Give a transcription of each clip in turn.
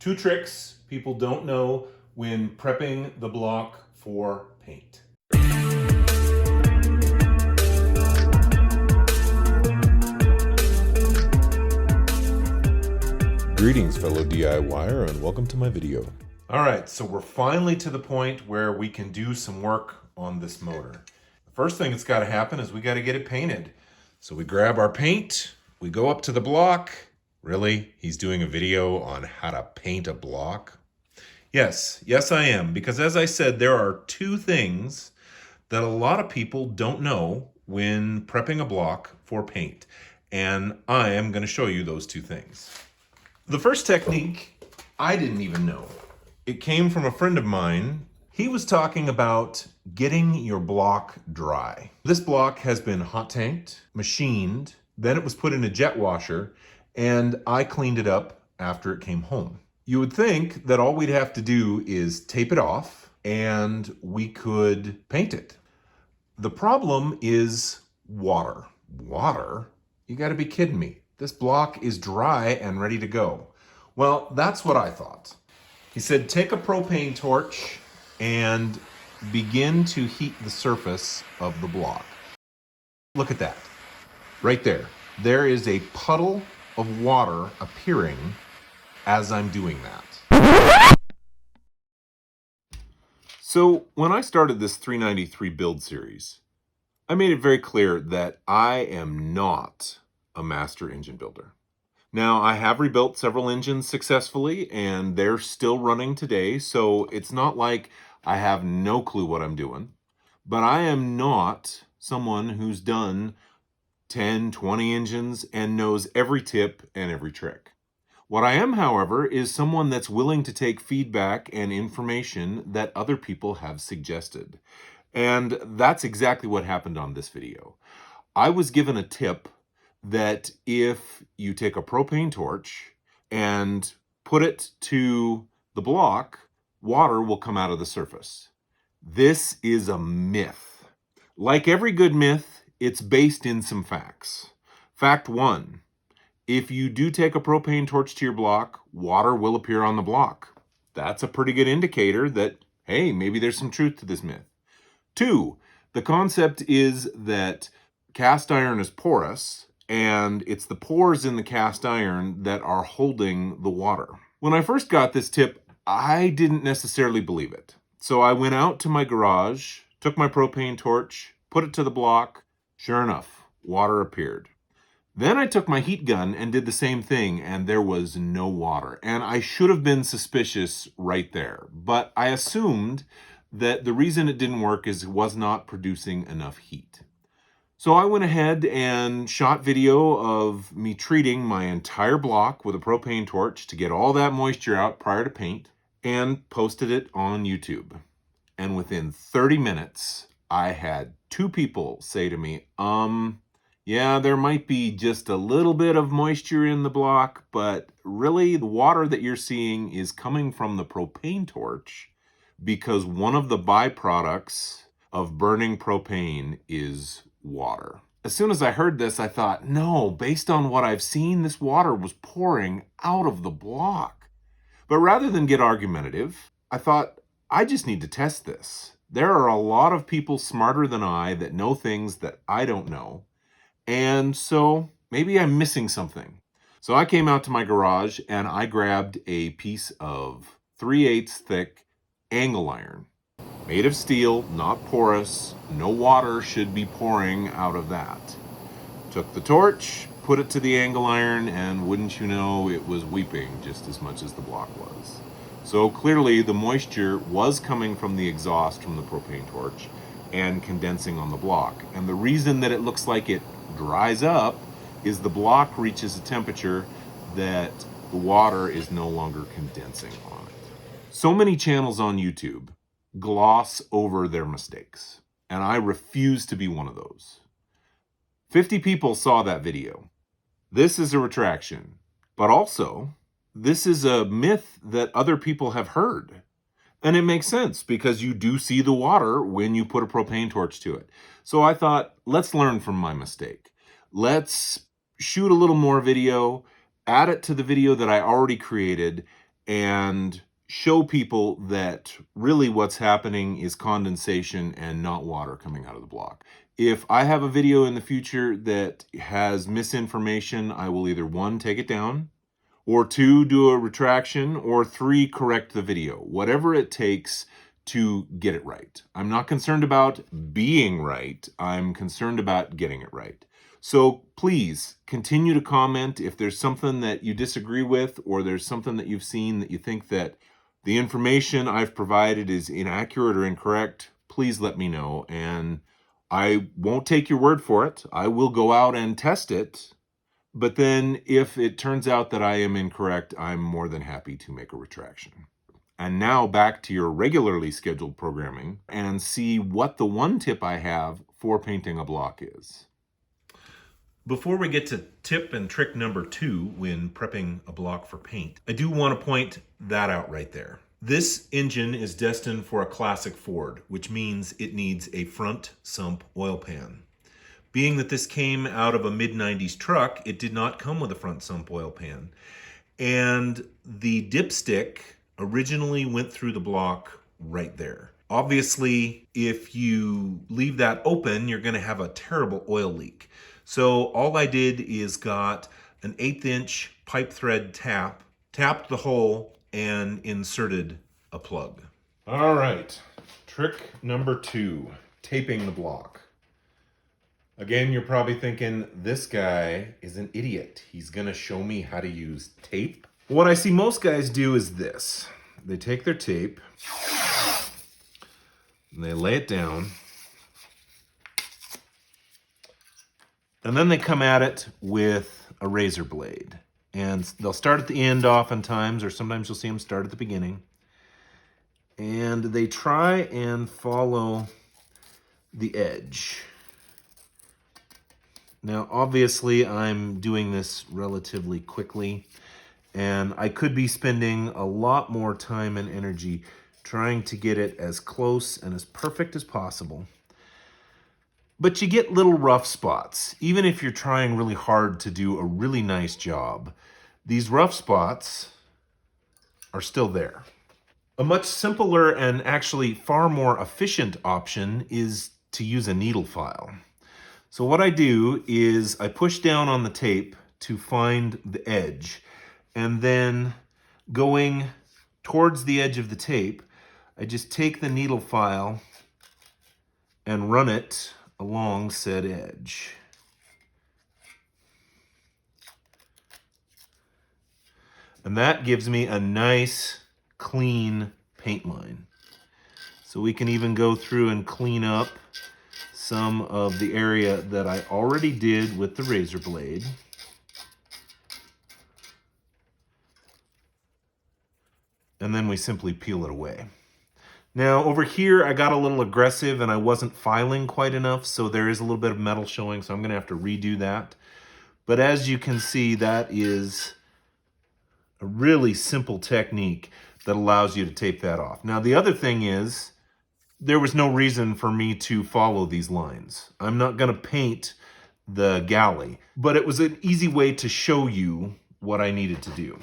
Two tricks people don't know when prepping the block for paint. Greetings, fellow DIYer, and welcome to my video. All right, so we're finally to the point where we can do some work on this motor. The first thing that's got to happen is we got to get it painted. So we grab our paint, we go up to the block. Really? He's doing a video on how to paint a block? Yes, I am, because as I said, there are two things that a lot of people don't know when prepping a block for paint, and I am going to show you those two things. The first technique, I didn't even know. It came from a friend of mine. He was talking about getting your block dry. This block has been hot tanked, machined, then it was put in a jet washer, and I cleaned it up after it came home. You would think that all we'd have to do is tape it off and we could paint it. The problem is water. Water? You gotta be kidding me. This block is dry and ready to go. Well, that's what I thought. He said, take a propane torch and begin to heat the surface of the block. Look at that. Right there. There is a puddle of water appearing as I'm doing that. So when I started this 393 build series, I made it very clear that I am not a master engine builder. Now, I have rebuilt several engines successfully, and they're still running today, so it's not like I have no clue what I'm doing. But I am not someone who's done 10, 20 engines and knows every tip and every trick. What I am, however, is someone that's willing to take feedback and information that other people have suggested. And that's exactly what happened on this video. I was given a tip that if you take a propane torch and put it to the block, water will come out of the surface. This is a myth. Like every good myth, it's based in some facts. Fact 1, if you do take a propane torch to your block, water will appear on the block. That's a pretty good indicator that, hey, maybe there's some truth to this myth. 2, the concept is that cast iron is porous, and it's the pores in the cast iron that are holding the water. When I first got this tip, I didn't necessarily believe it. So I went out to my garage, took my propane torch, put it to the block. Sure enough, water appeared. Then I took my heat gun and did the same thing, and there was no water. And I should have been suspicious right there. But I assumed that the reason it didn't work is it was not producing enough heat. So I went ahead and shot video of me treating my entire block with a propane torch to get all that moisture out prior to paint, and posted it on YouTube. And within 30 minutes, I had 2 people say to me, yeah, there might be just a little bit of moisture in the block, but really the water that you're seeing is coming from the propane torch because one of the byproducts of burning propane is water. As soon as I heard this, I thought, no, based on what I've seen, this water was pouring out of the block. But rather than get argumentative, I thought, I just need to test this. There are a lot of people smarter than I that know things that I don't know. And so maybe I'm missing something. So I came out to my garage and I grabbed a piece of 3/8 thick angle iron. Made of steel, not porous. No water should be pouring out of that. Took the torch, put it to the angle iron, and wouldn't you know, it was weeping just as much as the block was. So clearly the moisture was coming from the exhaust from the propane torch and condensing on the block. And the reason that it looks like it dries up is the block reaches a temperature that the water is no longer condensing on it. So many channels on YouTube gloss over their mistakes, and I refuse to be one of those. 50 people saw that video. This is a retraction, but also this is a myth that other people have heard. And it makes sense because you do see the water when you put a propane torch to it. So I thought, let's learn from my mistake. Let's shoot a little more video, add it to the video that I already created, and show people that really what's happening is condensation and not water coming out of the block. If I have a video in the future that has misinformation, I will either 1, take it down, or 2, do a retraction, or 3, correct the video. Whatever it takes to get it right. I'm not concerned about being right. I'm concerned about getting it right. So please continue to comment if there's something that you disagree with, or there's something that you've seen that you think that the information I've provided is inaccurate or incorrect. Please let me know, and I won't take your word for it. I will go out and test it. But then if it turns out that I am incorrect, I'm more than happy to make a retraction. And now back to your regularly scheduled programming and see what the one tip I have for painting a block is. Before we get to tip and trick number 2 when prepping a block for paint, I do want to point that out right there. This engine is destined for a classic Ford, which means it needs a front sump oil pan. Being that this came out of a mid-90s truck, it did not come with a front sump oil pan. And the dipstick originally went through the block right there. Obviously, if you leave that open, you're going to have a terrible oil leak. So all I did is got an 1/8 inch pipe thread tap, tapped the hole, and inserted a plug. All right, trick number 2, taping the block. Again, you're probably thinking, this guy is an idiot. He's going to show me how to use tape. What I see most guys do is this. They take their tape, and they lay it down, and then they come at it with a razor blade. And they'll start at the end oftentimes, or sometimes you'll see them start at the beginning. And they try and follow the edge. Now, obviously, I'm doing this relatively quickly, and I could be spending a lot more time and energy trying to get it as close and as perfect as possible. But you get little rough spots. Even if you're trying really hard to do a really nice job, these rough spots are still there. A much simpler and actually far more efficient option is to use a needle file. So what I do is I push down on the tape to find the edge, and then going towards the edge of the tape, I just take the needle file and run it along said edge. And that gives me a nice, clean paint line. So we can even go through and clean up some of the area that I already did with the razor blade. And then we simply peel it away. Now over here I got a little aggressive and I wasn't filing quite enough, so there is a little bit of metal showing, so I'm going to have to redo that. But as you can see, that is a really simple technique that allows you to tape that off. Now the other thing is, there was no reason for me to follow these lines. I'm not going to paint the galley, but it was an easy way to show you what I needed to do.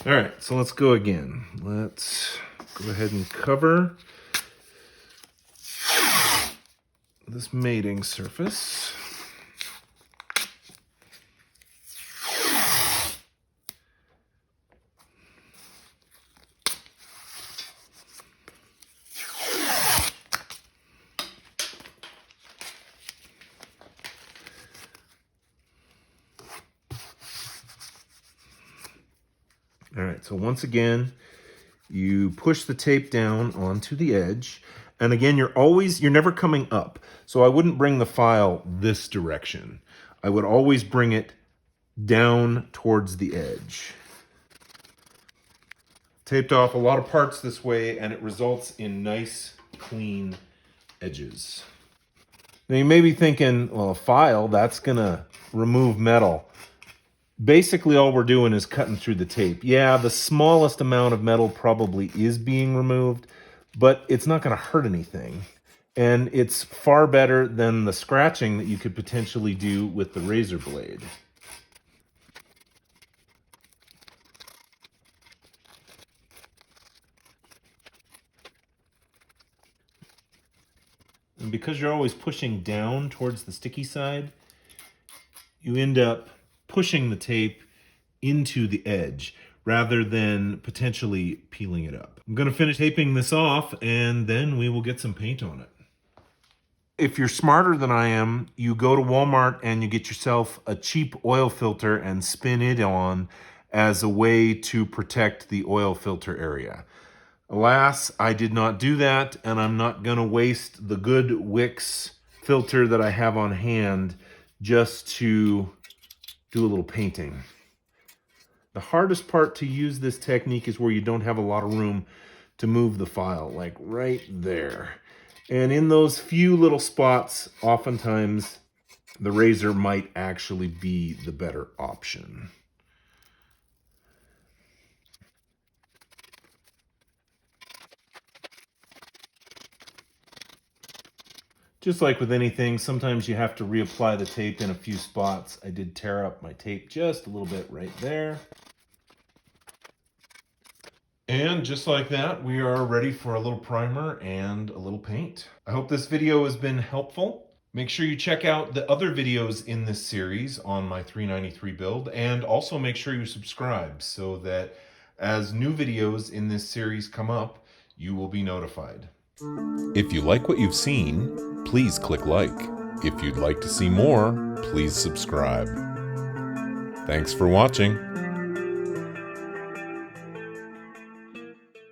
All right, so let's go again. Let's go ahead and cover this mating surface. All right, so once again, you push the tape down onto the edge. And again, you're never coming up. So I wouldn't bring the file this direction. I would always bring it down towards the edge. Taped off a lot of parts this way, and it results in nice, clean edges. Now you may be thinking, well, a file, that's gonna remove metal. Basically, all we're doing is cutting through the tape. Yeah, the smallest amount of metal probably is being removed, but it's not going to hurt anything. And it's far better than the scratching that you could potentially do with the razor blade. And because you're always pushing down towards the sticky side, you end up pushing the tape into the edge rather than potentially peeling it up. I'm going to finish taping this off and then we will get some paint on it. If you're smarter than I am, you go to Walmart and you get yourself a cheap oil filter and spin it on as a way to protect the oil filter area. Alas, I did not do that, and I'm not going to waste the good Wix filter that I have on hand just to do a little painting. The hardest part to use this technique is where you don't have a lot of room to move the file, like right there. And in those few little spots, oftentimes the razor might actually be the better option. Just like with anything, sometimes you have to reapply the tape in a few spots. I did tear up my tape just a little bit right there. And just like that, we are ready for a little primer and a little paint. I hope this video has been helpful. Make sure you check out the other videos in this series on my 393 build, and also make sure you subscribe so that as new videos in this series come up, you will be notified. If you like what you've seen, please click like. If you'd like to see more, please subscribe. Thanks for watching.